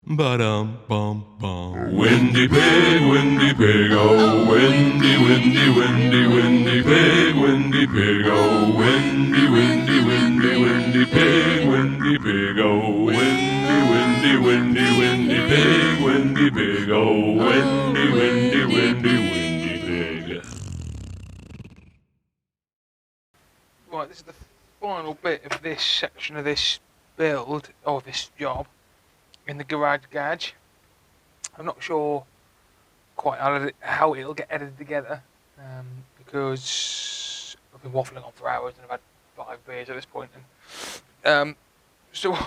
Ba-dum, bum, bum. Windy pig, oh, windy, windy, windy, windy pig, oh, windy, windy, windy, windy pig, oh, windy, windy, windy, windy pig, oh, windy, windy, windy, windy pig. Right, this is the final bit of this section of this build, or this job, in the garage gadge. I'm not sure quite how it'll get edited together, because I've been waffling on for hours and I've had 5 beers at this point. So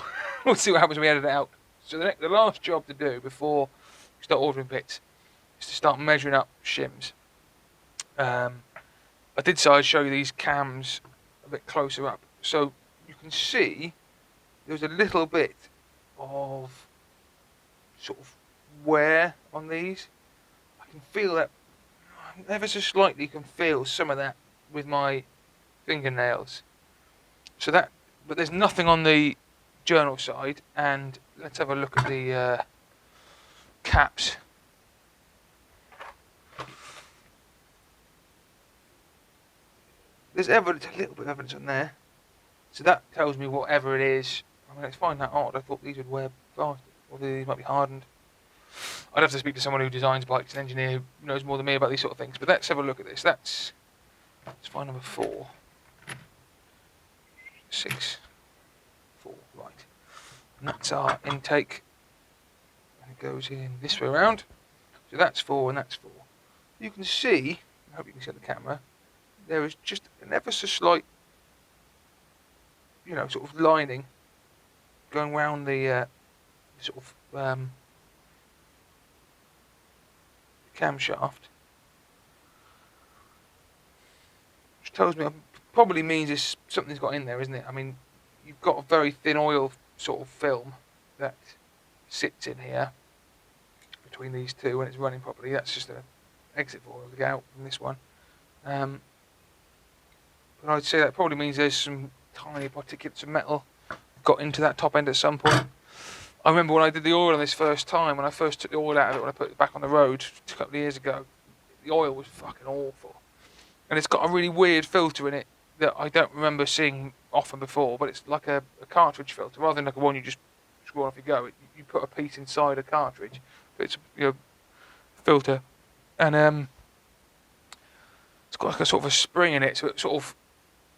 we'll see what happens when we edit it out. So the last job to do before we start ordering bits is to start measuring up shims. I did say I'd show you these cams a bit closer up. So you can see there's a little bit of sort of wear on these. I can feel that ever so slightly. Can feel some of that with my fingernails. So that, but there's nothing on the journal side. And let's have a look at the caps. There's evidence, a little bit of evidence on there. So that tells me whatever it is. I mean, I find that odd. I thought these would wear faster, or these might be hardened. I'd have to speak to someone who designs bikes, an engineer who knows more than me about these sort of things. But let's have a look at this. Let's find number 4. 6, 4, right. And that's our intake. And it goes in this way around. So that's 4 and that's 4. You can see, I hope you can see on the camera, there is just an ever so slight, sort of lining going round the sort of camshaft, which tells me, probably means something's got in there, isn't it? I mean, you've got a very thin oil sort of film that sits in here between these two when it's running properly. That's just an exit for oil to get out from this one. But I'd say that probably means there's some tiny particulates of metal got into that top end at some point. I remember when I did the oil on this first time, when I first took the oil out of it, when I put it back on the road a couple of years ago, the oil was fucking awful. And it's got a really weird filter in it that I don't remember seeing often before, but it's like a cartridge filter, rather than like a one you just screw on off you go. You put a piece inside a cartridge, but it's filter, and it's got like a sort of a spring in it, so it's sort of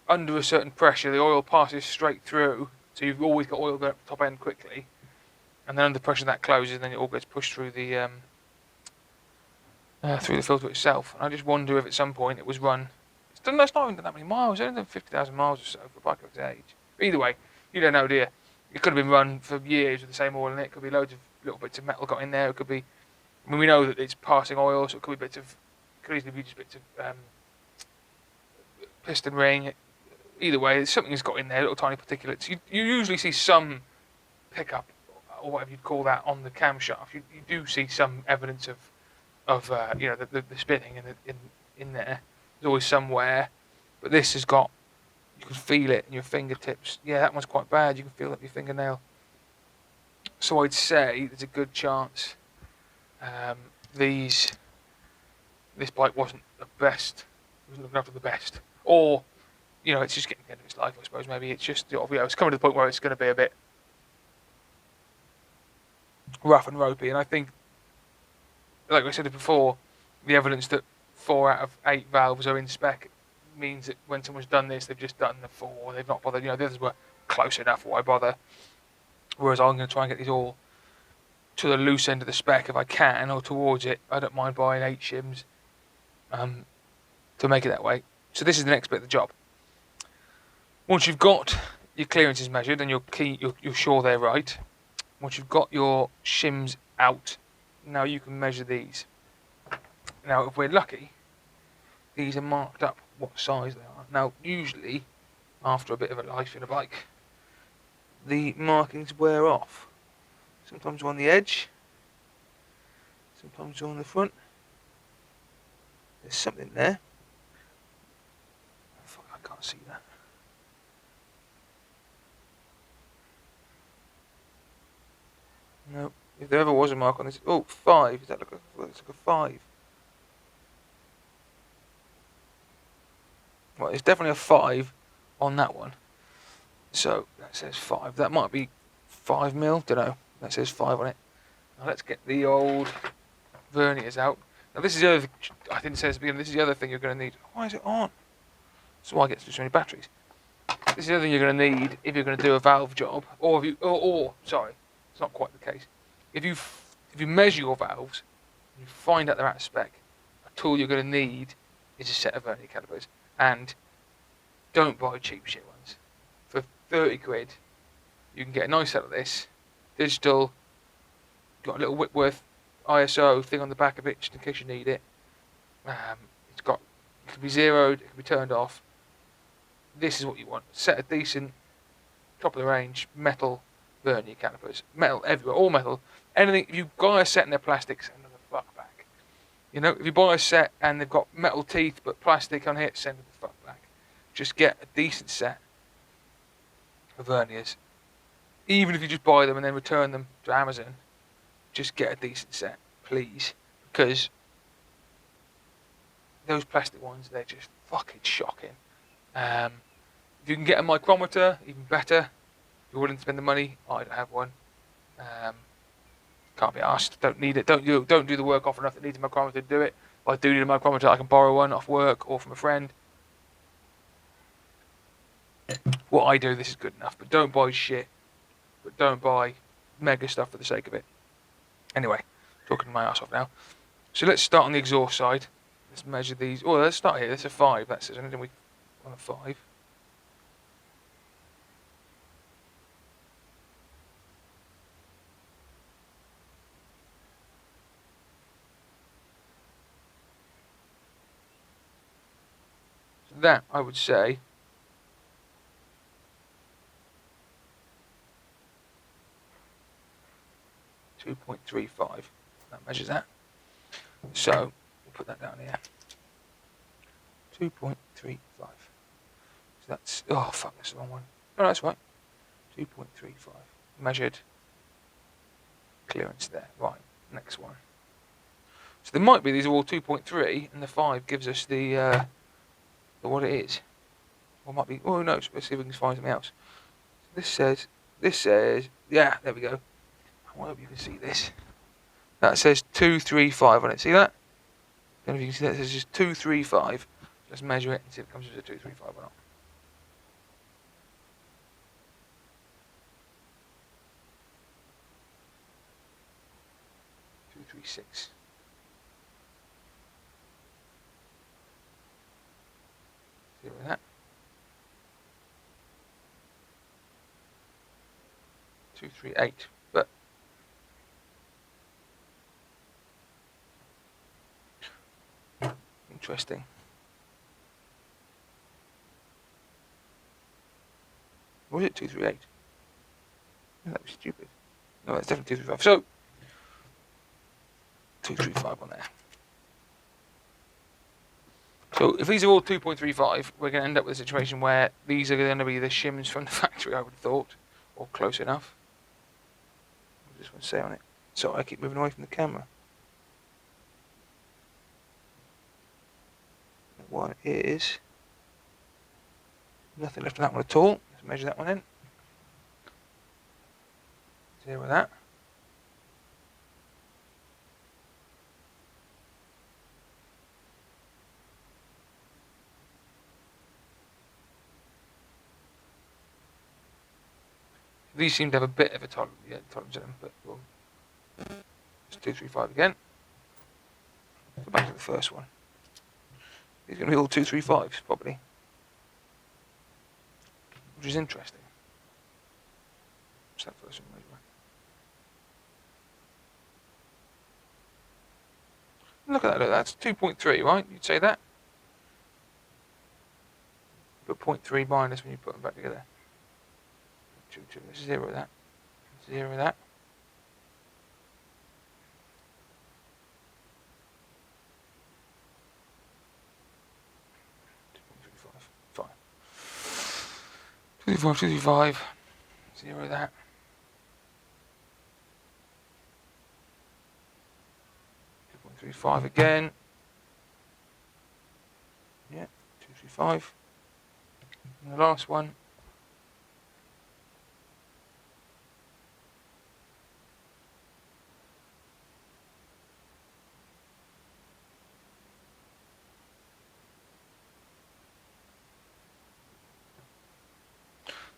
under a certain pressure, the oil passes straight through, so you've always got oil going up the top end quickly, and then under pressure that closes, and then it all gets pushed through the filter itself. And I just wonder if at some point it was run. It's not even done that many miles. It's only done 50,000 miles or so for a bike of its age. But either way, you don't know, do you? It could have been run for years with the same oil in it. It could be loads of little bits of metal got in there. It could be. I mean, we know that it's passing oil, so it could be bits of. It could easily be just bits of piston ring. Either way, something's got in there, little tiny particulates. You usually see some pickup, or whatever you'd call that, on the camshaft. You do see some evidence of the spinning in there. There's always somewhere, but this has got. You can feel it in your fingertips. Yeah, that one's quite bad. You can feel it in your fingernail. So I'd say there's a good chance this bike wasn't the best. It wasn't looking after the best, or it's just getting to the end of its life, I suppose. Maybe it's just, it's coming to the point where it's going to be a bit rough and ropey. And I think, like I said before, the evidence that 4 out of 8 valves are in spec means that when someone's done this, they've just done the 4. They've not bothered. The others were close enough. Why bother? Whereas I'm going to try and get these all to the loose end of the spec if I can, or towards it. I don't mind buying 8 shims to make it that way. So this is the next bit of the job. Once you've got your clearances measured and you're sure they're right, once you've got your shims out, now you can measure these. Now, if we're lucky, these are marked up what size they are. Now, usually, after a bit of a life in a bike, the markings wear off. Sometimes they're on the edge, sometimes they're on the front. There's something there. Fuck, I can't see that. No, If there ever was a mark on this, oh, 5. Is that looks like a 5? Well, it's definitely a 5 on that one. So that says 5. That might be 5 mil. Don't know. That says 5 on it. Now let's get the old verniers out. Now this is the other. I didn't say this at the beginning. This is the other thing you're going to need. Why is it on? That's why I get so many batteries. This is the other thing you're going to need if you're going to do a valve job, or if you, or sorry, it's not quite the case. If you measure your valves, and you find out they're out of spec, a tool you're going to need is a set of vernier calipers, and don't buy cheap shit ones. For 30 quid, you can get a nice set of this, digital, got a little Whitworth ISO thing on the back of it, just in case you need it. It can be zeroed, it can be turned off. This is what you want. Set a decent, top of the range, metal vernier calipers. Metal everywhere, all metal. Anything, if you buy a set and they're plastic, send them the fuck back. You know, if you buy a set and they've got metal teeth but plastic on here, send them the fuck back. Just get a decent set of verniers. Even if you just buy them and then return them to Amazon, just get a decent set, please. Because those plastic ones, they're just fucking shocking. If you can get a micrometer, even better. If you're willing to spend the money, I don't have one. Can't be asked. Don't need it. Don't do the work often enough that needs a micrometer to do it. If I do need a micrometer, I can borrow one off work or from a friend. What I do, this is good enough. But don't buy shit. But don't buy mega stuff for the sake of it. Anyway, talking my ass off now. So let's start on the exhaust side. Let's measure these. Oh, let's start here. That's a 5. That says anything we on a 5. So that I would say 2.35. That measures that. So we'll put that down here. 2.35. So that's, oh fuck, that's the wrong one. No, that's right. 2.35. Measured clearance there. Right, next one. So there might be, these are all 2.3 and the 5 gives us the what it is. Or might be, oh who knows, let's see if we can find something else. So this says, yeah, there we go. I hope you can see this. That says 235 on it. See that? I don't know if you can see that. It says just 235. Let's measure it and see if it comes as a 235 or not. 236. See that? 238. But interesting. Or was it 238? No, that was stupid. No, that's definitely 235. So 235 on there. So if these are all 2.35, we're going to end up with a situation where these are going to be the shims from the factory, I would have thought, or close enough. What does this one say on it? Sorry, I keep moving away from the camera. That one is nothing left on that one at all. Let's measure that one in. Zero that. These seem to have a bit of a tolerance in them, but we'll just 235 again. Go back to the first one. These are going to be all 235s, probably. Which is interesting. What's that first one? Look at that, look, that's 2.3, right? You'd say that? Put 0.3 minus when you put them back together. 2, let's zero that. Zero that. Fine. 235. Zero that. 235 again. Yeah, 235. And the last one.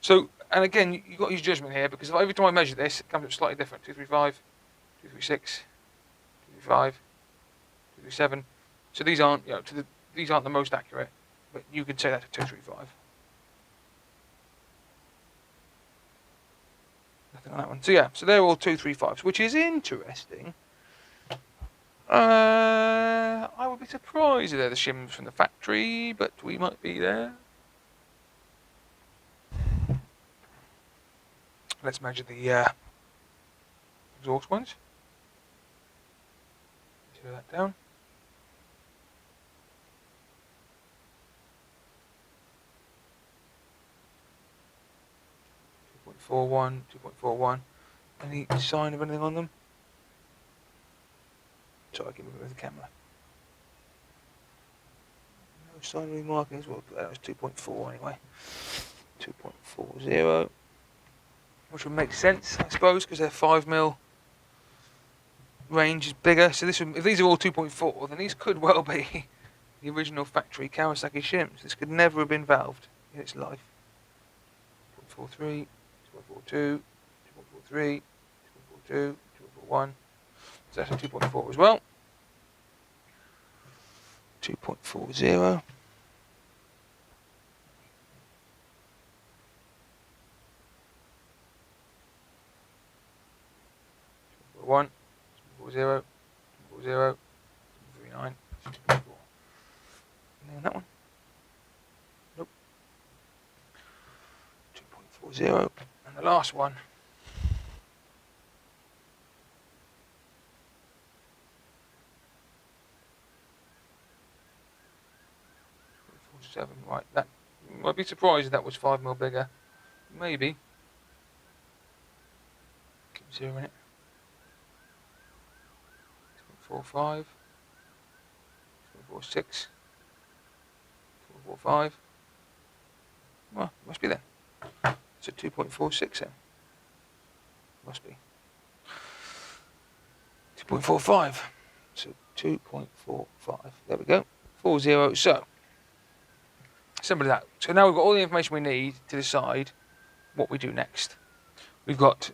So, and again, you've got to use judgment here, because every time I measure this, it comes up slightly different. 235, 236, 235, 237. So these aren't, these aren't the most accurate, but you could say that's a 235. Nothing on that one. So yeah, so they're all 235s, which is interesting. I would be surprised if they're the shims from the factory, but we might be there. Let's measure the exhaust ones. Zero that down. .41, 2.41. Any sign of anything on them? Sorry, I can move the camera. No sign of any markings. Well, that was 2.4 anyway. 2.40, which would make sense, I suppose, because their 5mm range is bigger. So this would, if these are all 2.4, then these could well be the original factory Kawasaki shims. This could never have been valved in its life. 2.43, 2.42, 2.43, 2.42, 2.41. So that's a 2.4 as well. 2.40. 1, 2.40, 2.40, 2.39, 2.4. Anything on that one? Nope. 2.40. And the last one. 2.47. Right, that I'd be surprised if that was 5mm bigger. Maybe. Keep zeroing it. 2.45. 2.46. 2.45. Well, must be then. So 2.46 then. Must be. 2.45. So 2.45. There we go. 40. So simple as that. So now we've got all the information we need to decide what we do next. We've got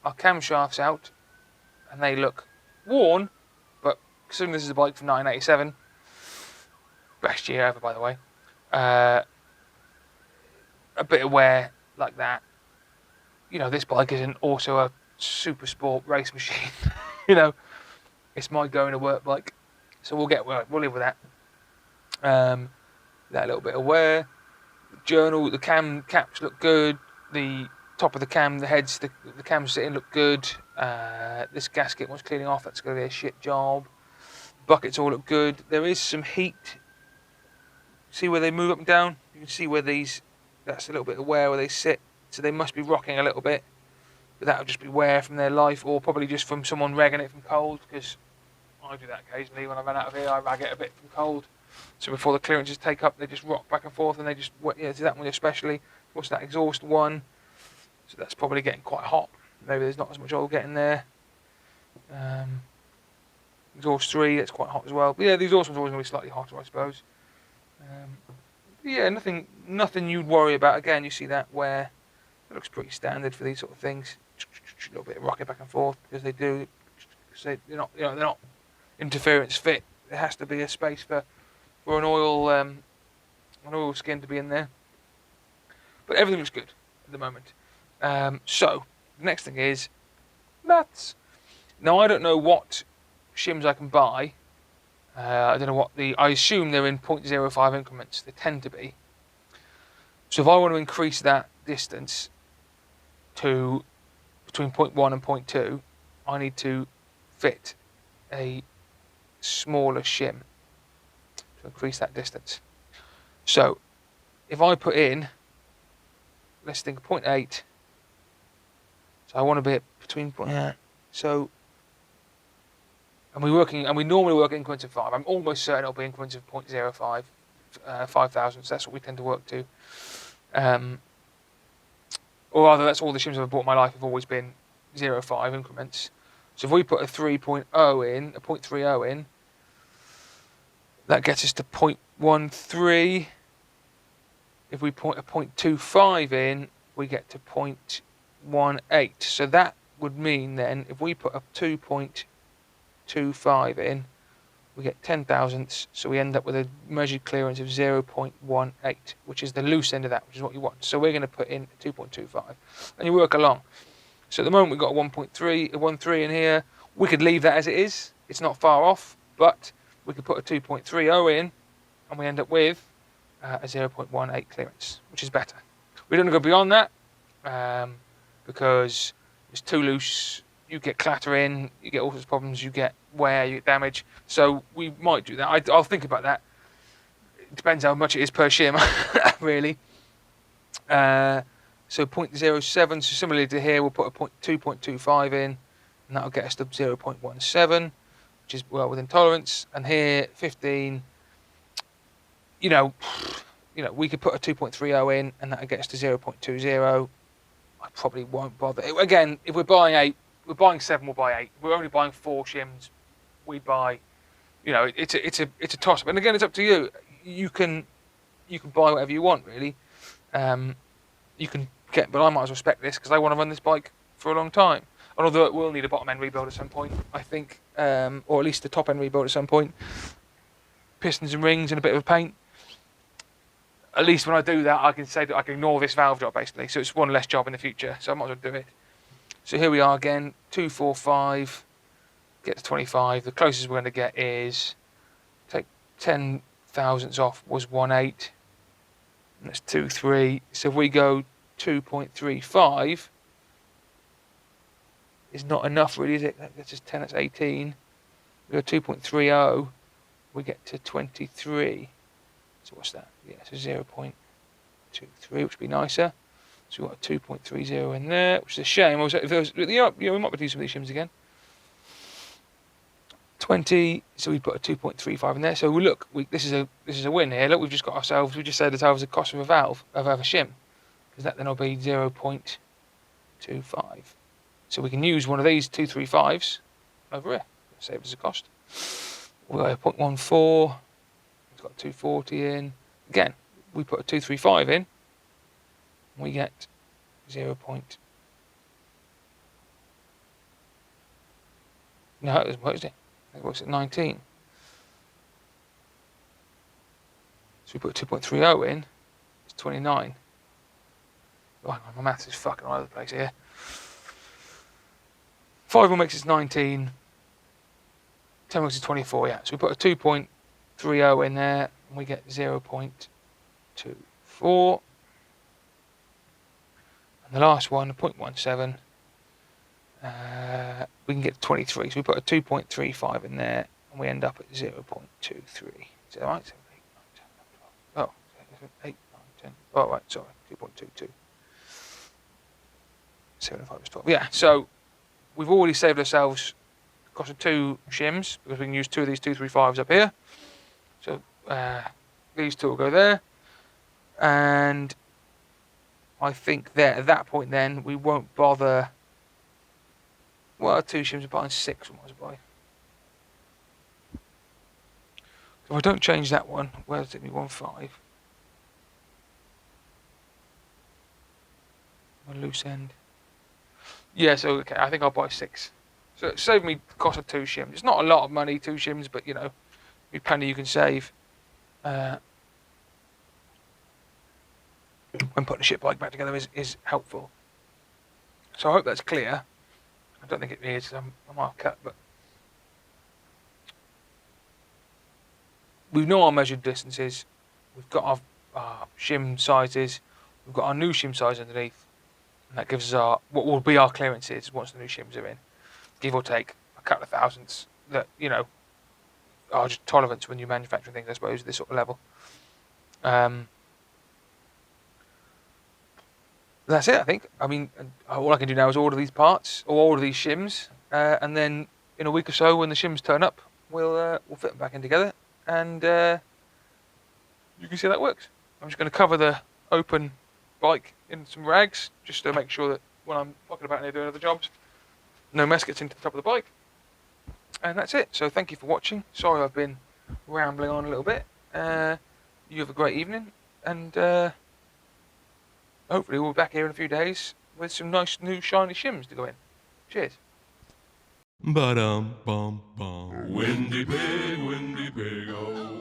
our camshafts out, and they look worn, but considering this is a bike from 1987, best year ever, by the way, a bit of wear like that. This bike isn't also a super sport race machine. It's my going to work bike, so we'll live with that. That little bit of wear. Journal, the cam caps look good. The top of the cam, the heads, the cams sitting look good. This gasket was cleaning off. That's going to be a shit job. Buckets all look good. There is some heat. See where they move up and down? You can see where that's a little bit of wear where they sit. So they must be rocking a little bit. But that'll just be wear from their life, or probably just from someone ragging it from cold, because I do that occasionally. When I run out of here, I rag it a bit from cold. So before the clearances take up, they just rock back and forth, and they just, do that one especially. What's that exhaust one? So that's probably getting quite hot. Maybe there's not as much oil getting there. Exhaust 3, that's quite hot as well. But yeah, the exhaust one's always going to be slightly hotter, I suppose. Yeah, nothing you'd worry about. Again, you see that where it looks pretty standard for these sort of things. A little bit of rocket back and forth, because they do. They're not interference fit. There has to be a space for an oil skin to be in there. But everything looks good at the moment. So the next thing is nuts. Now I don't know what shims I can buy. I don't know what I assume they're in 0.05 increments. They tend to be. So if I want to increase that distance to between 0.1 and 0.2, I need to fit a smaller shim to increase that distance. So if I put in, let's think 0.8, so I want to be between, so and we normally work in increments of 5. I'm almost certain it'll be increments of 0.05, 5 thousandths. That's what we tend to work to. Or rather, that's all the shims I've bought in my life have always been 0.5 increments. So if we put a 3.0 in, a 0.30 in, that gets us to 0.13. If we put a 0.25 in, we get to 0.18. So that would mean then, if we put a 2.25 in, we get 10 thousandths. So we end up with a measured clearance of 0.18, which is the loose end of that, which is what you want. So we're going to put in 2.25, and you work along. So at the moment we've got a 1.3, a 1.3 in here. We could leave that as it is. It's not far off, but we could put a 2.30 in, and we end up with a 0.18 clearance, which is better. We don't go beyond that because it's too loose. You get clatter in, you get all sorts of problems, you get wear, you get damage. So we might do that. I'll think about that. It depends how much it is per shim, really. So 0.07, so similarly to here, we'll put a 2.25 in, and that'll get us to 0.17, which is well within tolerance. And here, 15, you know, we could put a 2.30 in, and that'll get us to 0.20. I probably won't bother. Again, if we're buying 8, we're buying 7, we'll buy 8. We're only buying 4 shims, we buy, it's a toss up. And again, it's up to you. You can buy whatever you want, really. You can get, but I might as well spec this because I want to run this bike for a long time. And although it will need a bottom end rebuild at some point, I think, or at least a top end rebuild at some point, pistons and rings and a bit of a paint. At least when I do that, I can say that I can ignore this valve job basically. So it's one less job in the future. So I might as well do it. So here we are again, 245, get to 25. The closest we're going to get is, take 10 thousandths off was 1.8. And that's 2.3. So if we go 2.35, is not enough really, is it? That's just 10, that's 18. We go 2.30, we get to 23. So what's that? Yeah, so 0.23, which would be nicer. So we've got a 2.30 in there, which is a shame. If there was, we might be doing some of these shims again. 20, so we put a 2.35 in there. So look, this is a win here. Look, we just saved ourselves the cost of a valve of a shim, because that then will be 0.25. So we can use one of these 235s over here. Save us a cost. We'll go 0.14. It's got 240 in. Again, we put a 235 in. We get 0. No, what is it? It works at 19. So we put 2.30 in. It's 29. Oh, hang on, my maths is fucking all over the place here. 5 will makes it 19. 10 makes it 24. Yeah. So we put a 2.30 in there, and we get 0.24. And the last one, 0.17, we can get to 23. So we put a 2.35 in there, and we end up at 0.23. Is that right? 7, 8, 9, 10, 11, 12. Oh, 8, 9, 10. Oh, right, sorry, 2.22. 7 and 5 is 12. Yeah, so we've already saved ourselves the cost of 2 shims, because we can use 2 of these 235s up here. So these 2 will go there. And I think that at that point then we won't bother. Well, 2 shims are buying 6, we might as well buy. So if I don't change that one, where does it be 1.5? A loose end. Yeah, so okay, I think I'll buy 6. So it saved me the cost of 2 shims. It's not a lot of money, 2 shims, but be plenty you can save. When putting a ship bike back together is helpful. So I hope that's clear. I don't think it is. I might have cut, but we know our measured distances. We've got our shim sizes. We've got our new shim size underneath, and that gives us what will be our clearances once the new shims are in, give or take a couple of thousandths. That are just tolerance when you're manufacturing things, I suppose, at this sort of level. That's it, I think. I mean, all I can do now is order these parts, or order these shims, and then in a week or so when the shims turn up, we'll fit them back in together, and you can see how that works. I'm just going to cover the open bike in some rags just to make sure that when I'm fucking about here doing other jobs, no mess gets into the top of the bike. And that's it. So thank you for watching. Sorry I've been rambling on a little bit. You have a great evening, and hopefully we'll be back here in a few days with some nice new shiny shims to go in. Cheers. Ba-dum, bum, bum. Windy pig, oh.